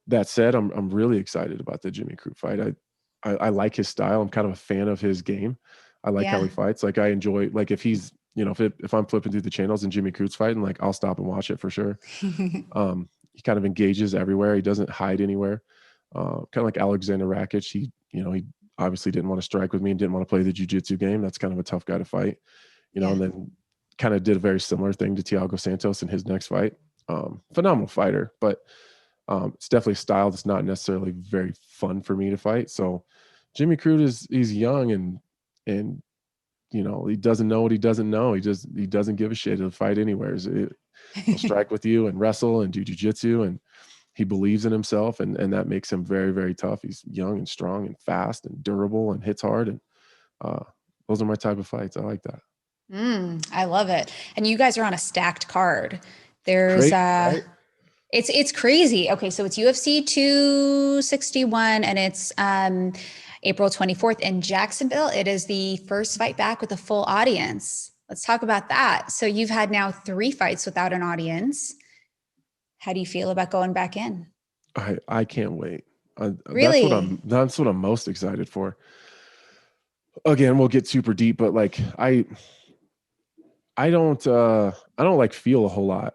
That said, I'm really excited about the Jimmy Crute fight. I like his style. I'm kind of a fan of his game. I like how Yeah. he fights. Like I enjoy, like if he's, if I'm flipping through the channels and Jimmy Crute's fighting, like I'll stop and watch it for sure. He kind of engages everywhere. He doesn't hide anywhere. Kind of like Alexander Rakic. He obviously didn't want to strike with me and didn't want to play the jiu-jitsu game. That's kind of a tough guy to fight, Yeah. and then kind of did a very similar thing to Thiago Santos in his next fight. Phenomenal fighter, but it's definitely a style that's not necessarily very fun for me to fight. So Jimmy Crute he's young and he doesn't know what he doesn't know. He doesn't give a shit. He'll fight anywhere. He'll strike with you and wrestle and do jujitsu, and he believes in himself, and that makes him very, very tough. He's young and strong and fast and durable and hits hard, and those are my type of fights. I like that. I love it. And you guys are on a stacked card. There's Crazy, right? it's crazy. Okay, so it's UFC 261 and it's April 24th in Jacksonville. It is the first fight back with a full audience. Let's talk about that. So you've had now 3 fights without an audience. How do you feel about going back in? I can't wait. That's what Really? I'm most excited for. Again, we'll get super deep, but like I don't like feel a whole lot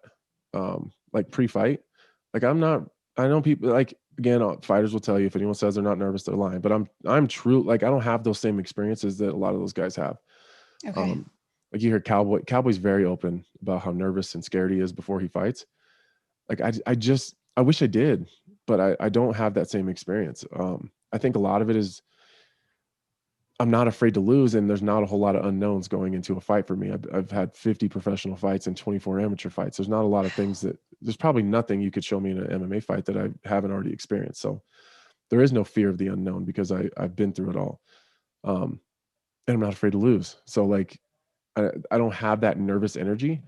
like pre-fight. Like I know people like again fighters will tell you if anyone says they're not nervous they're lying, but I'm true, like I don't have those same experiences that a lot of those guys have. Okay. Um like you hear Cowboy's very open about how nervous and scared he is before he fights. Like I wish I did, but I don't have that same experience. I think a lot of it is I'm not afraid to lose, and there's not a whole lot of unknowns going into a fight for me. I've had 50 professional fights and 24 amateur fights. There's not a lot of things there's probably nothing you could show me in an MMA fight that I haven't already experienced. So there is no fear of the unknown because I've been through it all. Um, and I'm not afraid to lose. So like, I don't have that nervous energy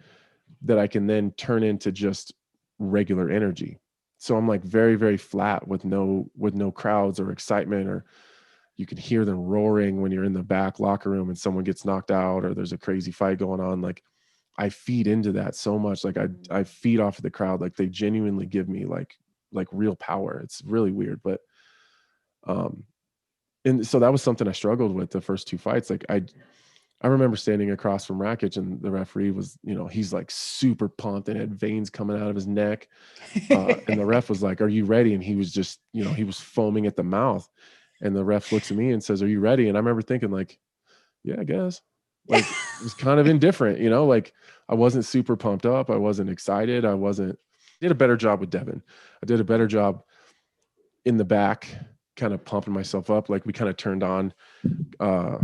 that I can then turn into just regular energy. So I'm like very, very flat with no crowds or excitement, or you can hear them roaring when you're in the back locker room and someone gets knocked out or there's a crazy fight going on. Like I feed into that so much. Like I feed off of the crowd. Like they genuinely give me like real power. It's really weird, but um and so that was something I struggled with the first 2 fights. Like I remember standing across from Rakic and the referee was, he's like super pumped and had veins coming out of his neck. And the ref was like, "Are you ready?" And he was just, he was foaming at the mouth. And the ref looks at me and says, "Are you ready?" And I remember thinking like, yeah, I guess. Like it was kind of indifferent, like I wasn't super pumped up. I wasn't excited. Did a better job with Devin. I did a better job in the back, kind of pumping myself up. Like we kind of turned on uh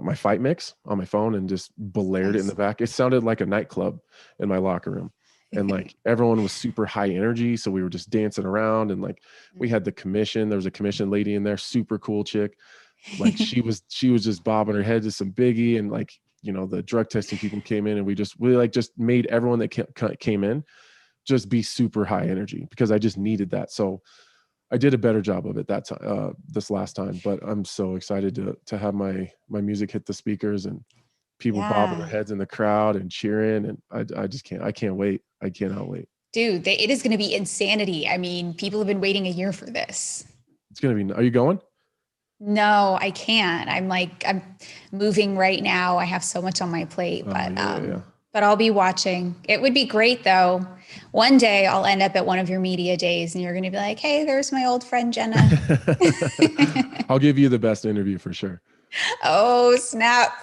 my fight mix on my phone and just blared it in the Nice. back. It sounded like a nightclub in my locker room. And like everyone was super high energy. So we were just dancing around and like we had the commission. There was a commission lady in there, super cool chick. Like she was just bobbing her head to some Biggie, and like, the drug testing people came in and we like just made everyone that came in just be super high energy because I just needed that. So I did a better job of it that time, this last time, but I'm so excited to have my music hit the speakers and people bobbing their Yeah. heads in the crowd and cheering. And I can't wait. I cannot wait. Dude, it is going to be insanity. I mean, people have been waiting a year for this. It's going to be, are you going? No, I can't. I'm moving right now. I have so much on my plate, Oh yeah, yeah, yeah. but I'll be watching. It would be great though. One day I'll end up at one of your media days and you're going to be like, "Hey, there's my old friend Jenna." I'll give you the best interview for sure. Oh, snap.